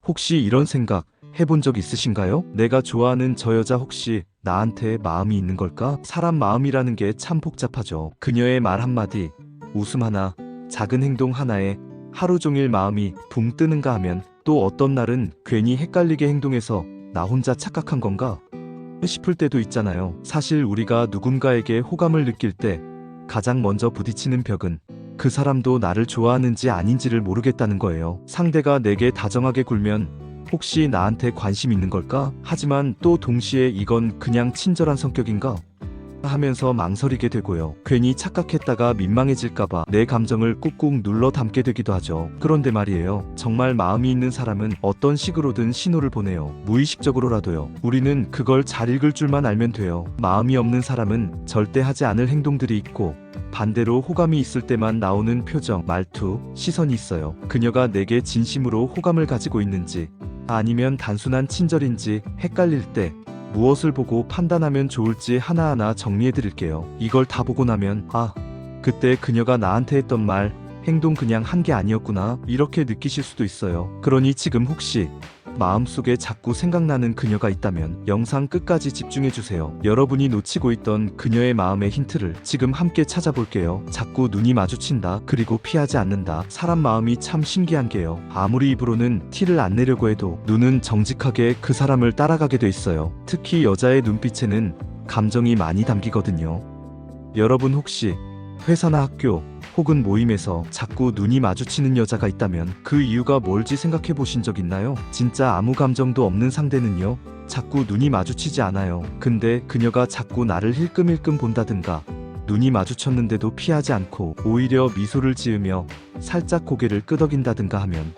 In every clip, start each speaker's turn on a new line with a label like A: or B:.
A: 혹시 이런 생각 해본 적 있으신가요? 내가 좋아하는 저 여자 혹시 나한테 마음이 있는 걸까? 사람 마음이라는 게 참 복잡하죠. 그녀의 말 한마디, 웃음 하나, 작은 행동 하나에 하루 종일 마음이 붕 뜨는가 하면 또 어떤 날은 괜히 헷갈리게 행동해서 나 혼자 착각한 건가 싶을 때도 있잖아요. 사실 우리가 누군가에게 호감을 느낄 때 가장 먼저 부딪히는 벽은 그 사람도 나를 좋아하는지 아닌지를 모르겠다는 거예요. 상대가 내게 다정하게 굴면 혹시 나한테 관심 있는 걸까? 하지만 또 동시에 이건 그냥 친절한 성격인가? 하면서 망설이게 되고요. 괜히 착각했다가 민망해질까봐 내 감정을 꾹꾹 눌러 담게 되기도 하죠. 그런데 말이에요. 정말 마음이 있는 사람은 어떤 식으로든 신호를 보내요. 무의식적으로라도요. 우리는 그걸 잘 읽을 줄만 알면 돼요. 마음이 없는 사람은 절대 하지 않을 행동들이 있고 반대로 호감이 있을 때만 나오는 표정, 말투, 시선이 있어요. 그녀가 내게 진심으로 호감을 가지고 있는지 아니면 단순한 친절인지 헷갈릴 때 무엇을 보고 판단하면 좋을지 하나하나 정리해 드릴게요. 이걸 다 보고 나면 그때 그녀가 나한테 했던 말, 행동 그냥 한 게 아니었구나 이렇게 느끼실 수도 있어요. 그러니 지금 혹시 마음속에 자꾸 생각나는 그녀가 있다면 영상 끝까지 집중해 주세요. 여러분이 놓치고 있던 그녀의 마음의 힌트를 지금 함께 찾아볼게요. 자꾸 눈이 마주친다, 그리고 피하지 않는다. 사람 마음이 참 신기한 게요. 아무리 입으로는 티를 안 내려고 해도 눈은 정직하게 그 사람을 따라가게 돼 있어요. 특히 여자의 눈빛에는 감정이 많이 담기거든요. 여러분 혹시 회사나 학교 혹은 모임에서 자꾸 눈이 마주치는 여자가 있다면 그 이유가 뭘지 생각해 보신 적 있나요? 진짜 아무 감정도 없는 상대는요, 자꾸 눈이 마주치지 않아요. 근데 그녀가 자꾸 나를 힐끔힐끔 본다든가 눈이 마주쳤는데도 피하지 않고 오히려 미소를 지으며 살짝 고개를 끄덕인다든가 하면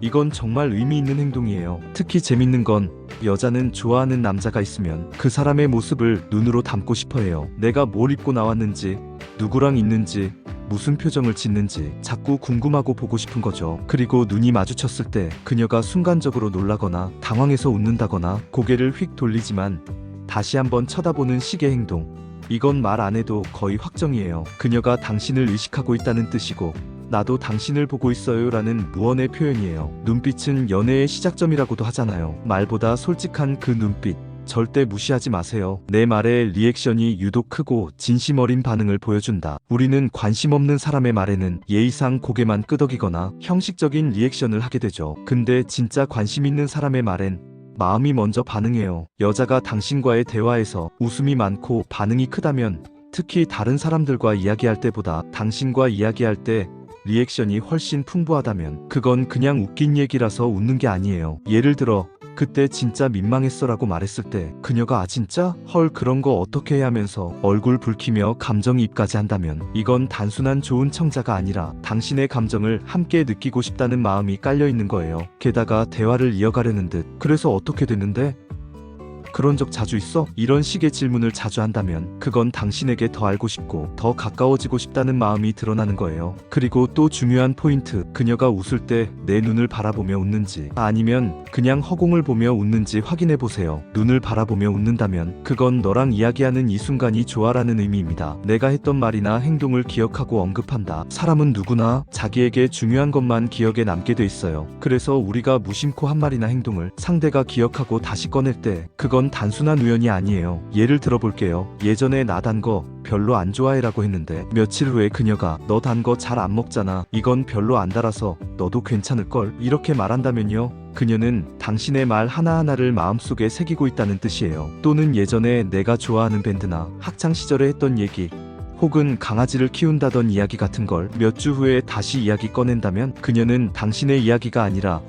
A: 이건 정말 의미 있는 행동이에요. 특히 재밌는 건 여자는 좋아하는 남자가 있으면 그 사람의 모습을 눈으로 담고 싶어 해요. 내가 뭘 입고 나왔는지, 누구랑 있는지, 무슨 표정을 짓는지 자꾸 궁금하고 보고 싶은 거죠. 그리고 눈이 마주쳤을 때 그녀가 순간적으로 놀라거나 당황해서 웃는다거나 고개를 휙 돌리지만 다시 한번 쳐다보는 식의 행동, 이건 말 안 해도 거의 확정이에요. 그녀가 당신을 의식하고 있다는 뜻이고 나도 당신을 보고 있어요 라는 무언의 표현이에요. 눈빛은 연애의 시작점이라고도 하잖아요. 말보다 솔직한 그 눈빛 절대 무시하지 마세요. 내 말에 리액션이 유독 크고 진심 어린 반응을 보여준다. 우리는 관심 없는 사람의 말에는 예의상 고개만 끄덕이거나 형식적인 리액션을 하게 되죠. 근데 진짜 관심 있는 사람의 말엔 마음이 먼저 반응해요. 여자가 당신과의 대화에서 웃음이 많고 반응이 크다면, 특히 다른 사람들과 이야기할 때보다 당신과 이야기할 때 리액션이 훨씬 풍부하다면 그건 그냥 웃긴 얘기라서 웃는 게 아니에요. 예를 들어 그때 진짜 민망했어 라고 말했을 때 그녀가 진짜? 헐 그런 거 어떻게 해 하면서 얼굴 붉히며 감정이입까지 한다면 이건 단순한 좋은 청자가 아니라 당신의 감정을 함께 느끼고 싶다는 마음이 깔려 있는 거예요. 게다가 대화를 이어가려는 듯 그래서 어떻게 됐는데? 그런 적 자주 있어? 이런 식의 질문을 자주 한다면 그건 당신에게 더 알고 싶고 더 가까워지고 싶다는 마음이 드러나는 거예요. 그리고 또 중요한 포인트, 그녀가 웃을 때 내 눈을 바라보며 웃는지 아니면 그냥 허공을 보며 웃는지 확인해 보세요. 눈을 바라보며 웃는다면 그건 너랑 이야기하는 이 순간이 좋아라는 의미입니다. 내가 했던 말이나 행동을 기억하고 언급한다. 사람은 누구나 자기에게 중요한 것만 기억에 남게 돼 있어요. 그래서 우리가 무심코 한 말이나 행동을 상대가 기억하고 다시 꺼낼 때 그건 단순한 우연이 아니에요. 예를 들어볼게요. 예전에 나 단 거 별로 안 좋아해라고 했는데 며칠 후에 그녀가 너 단 거 잘 안 먹잖아. 이건 별로 안 달아서 너도 괜찮을걸? 이렇게 말한다면요, 그녀는 당신의 말 하나하나를 마음속에 새기고 있다는 뜻이에요. 또는 예전에 내가 좋아하는 밴드나 학창시절에 했던 얘기 혹은 강아지를 키운다던 이야기 같은 걸 몇 주 후에 다시 이야기 꺼낸다면 그녀는 당신의 이야기가 아니라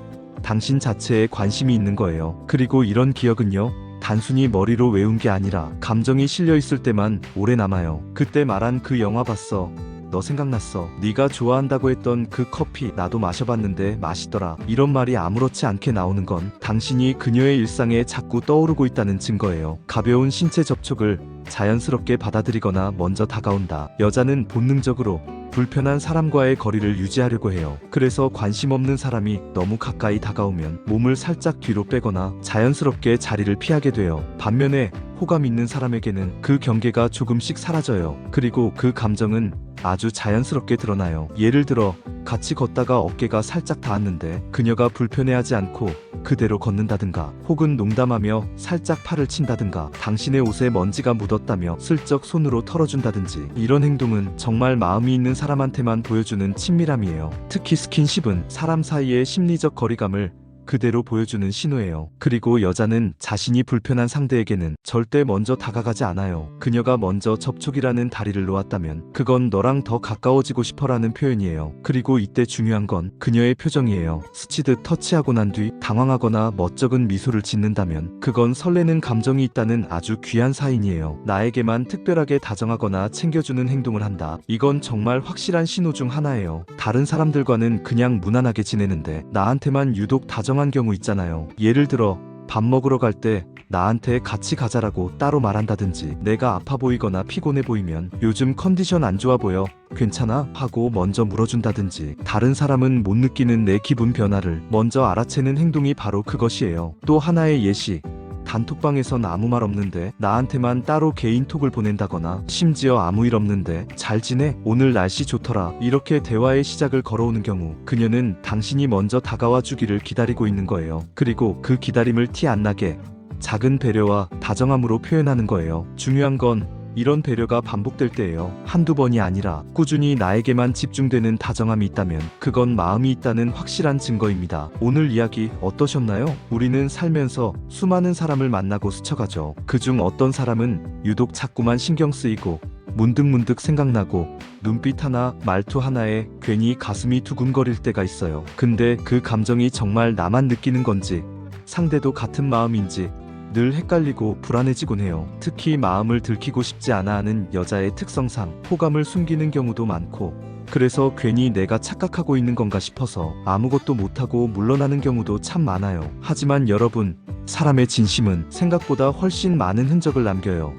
A: 당신 자체에 관심이 있는 거예요. 그리고 이런 기억은요, 단순히 머리로 외운 게 아니라 감정이 실려 있을 때만 오래 남아요. 그때 말한 그 영화 봤어. 너 생각났어. 네가 좋아한다고 했던 그 커피 나도 마셔봤는데 맛있더라. 이런 말이 아무렇지 않게 나오는 건 당신이 그녀의 일상에 자꾸 떠오르고 있다는 증거예요. 가벼운 신체 접촉을 자연스럽게 받아들이거나 먼저 다가온다. 여자는 본능적으로 불편한 사람과의 거리를 유지하려고 해요. 그래서 관심 없는 사람이 너무 가까이 다가오면 몸을 살짝 뒤로 빼거나 자연스럽게 자리를 피하게 돼요. 반면에 호감 있는 사람에게는 그 경계가 조금씩 사라져요. 그리고 그 감정은 아주 자연스럽게 드러나요. 예를 들어 같이 걷다가 어깨가 살짝 닿았는데 그녀가 불편해하지 않고 그대로 걷는다든가, 혹은 농담하며 살짝 팔을 친다든가, 당신의 옷에 먼지가 묻었다며 슬쩍 손으로 털어준다든지, 이런 행동은 정말 마음이 있는 사람한테만 보여주는 친밀함이에요. 특히 스킨십은 사람 사이의 심리적 거리감을 그대로 보여주는 신호예요. 그리고 여자는 자신이 불편한 상대에게는 절대 먼저 다가가지 않아요. 그녀가 먼저 접촉이라는 다리를 놓았다면 그건 너랑 더 가까워지고 싶어라는 표현이에요. 그리고 이때 중요한 건 그녀의 표정이에요. 스치듯 터치하고 난 뒤 당황하거나 멋쩍은 미소를 짓는다면 그건 설레는 감정이 있다는 아주 귀한 사인이에요. 나에게만 특별하게 다정하거나 챙겨주는 행동을 한다. 이건 정말 확실한 신호 중 하나예요. 다른 사람들과는 그냥 무난하게 지내는데 나한테만 유독 다정한 경우 있잖아요. 예를 들어 밥 먹으러 갈 때 나한테 같이 가자라고 따로 말한다든지, 내가 아파 보이거나 피곤해 보이면 요즘 컨디션 안 좋아 보여, 괜찮아? 하고 먼저 물어준다든지, 다른 사람은 못 느끼는 내 기분 변화를 먼저 알아채는 행동이 바로 그것이에요. 또 하나의 예시, 단톡방에선 아무 말 없는데 나한테만 따로 개인톡을 보낸다거나, 심지어 아무 일 없는데 잘 지내? 오늘 날씨 좋더라, 이렇게 대화의 시작을 걸어오는 경우 그녀는 당신이 먼저 다가와 주기를 기다리고 있는 거예요. 그리고 그 기다림을 티 안 나게 작은 배려와 다정함으로 표현하는 거예요. 중요한 건 이런 배려가 반복될 때예요. 한두 번이 아니라 꾸준히 나에게만 집중되는 다정함이 있다면 그건 마음이 있다는 확실한 증거입니다. 오늘 이야기 어떠셨나요? 우리는 살면서 수많은 사람을 만나고 스쳐가죠. 그중 어떤 사람은 유독 자꾸만 신경 쓰이고 문득문득 생각나고 눈빛 하나, 말투 하나에 괜히 가슴이 두근거릴 때가 있어요. 근데 그 감정이 정말 나만 느끼는 건지 상대도 같은 마음인지 늘 헷갈리고 불안해지곤 해요. 특히 마음을 들키고 싶지 않아 하는 여자의 특성상 호감을 숨기는 경우도 많고, 그래서 괜히 내가 착각하고 있는 건가 싶어서 아무것도 못하고 물러나는 경우도 참 많아요. 하지만 여러분, 사람의 진심은 생각보다 훨씬 많은 흔적을 남겨요.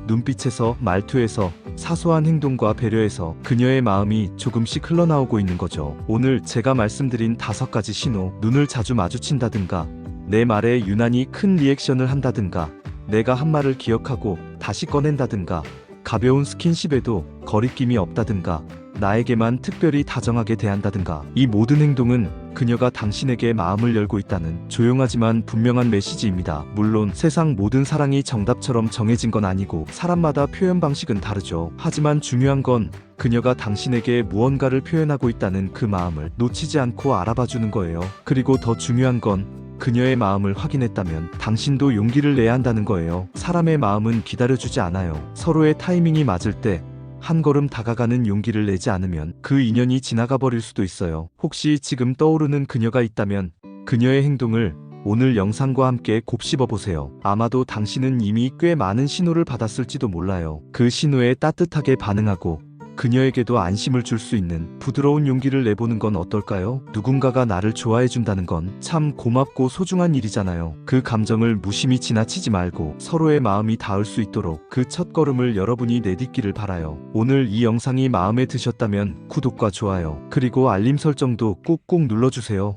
A: 눈빛에서, 말투에서, 사소한 행동과 배려에서 그녀의 마음이 조금씩 흘러나오고 있는 거죠. 오늘 제가 말씀드린 5가지 신호, 눈을 자주 마주친다든가, 내 말에 유난히 큰 리액션을 한다든가, 내가 한 말을 기억하고 다시 꺼낸다든가, 가벼운 스킨십에도 거리낌이 없다든가, 나에게만 특별히 다정하게 대한다든가, 이 모든 행동은 그녀가 당신에게 마음을 열고 있다는 조용하지만 분명한 메시지입니다. 물론 세상 모든 사랑이 정답처럼 정해진 건 아니고 사람마다 표현 방식은 다르죠. 하지만 중요한 건 그녀가 당신에게 무언가를 표현하고 있다는 그 마음을 놓치지 않고 알아봐주는 거예요. 그리고 더 중요한 건 그녀의 마음을 확인했다면 당신도 용기를 내야 한다는 거예요. 사람의 마음은 기다려주지 않아요. 서로의 타이밍이 맞을 때 한 걸음 다가가는 용기를 내지 않으면 그 인연이 지나가 버릴 수도 있어요. 혹시 지금 떠오르는 그녀가 있다면 그녀의 행동을 오늘 영상과 함께 곱씹어 보세요. 아마도 당신은 이미 꽤 많은 신호를 받았을지도 몰라요. 그 신호에 따뜻하게 반응하고 그녀에게도 안심을 줄 수 있는 부드러운 용기를 내보는 건 어떨까요? 누군가가 나를 좋아해 준다는 건 참 고맙고 소중한 일이잖아요. 그 감정을 무심히 지나치지 말고 서로의 마음이 닿을 수 있도록 그 첫걸음을 여러분이 내딛기를 바라요. 오늘 이 영상이 마음에 드셨다면 구독과 좋아요, 그리고 알림 설정도 꾹꾹 눌러주세요.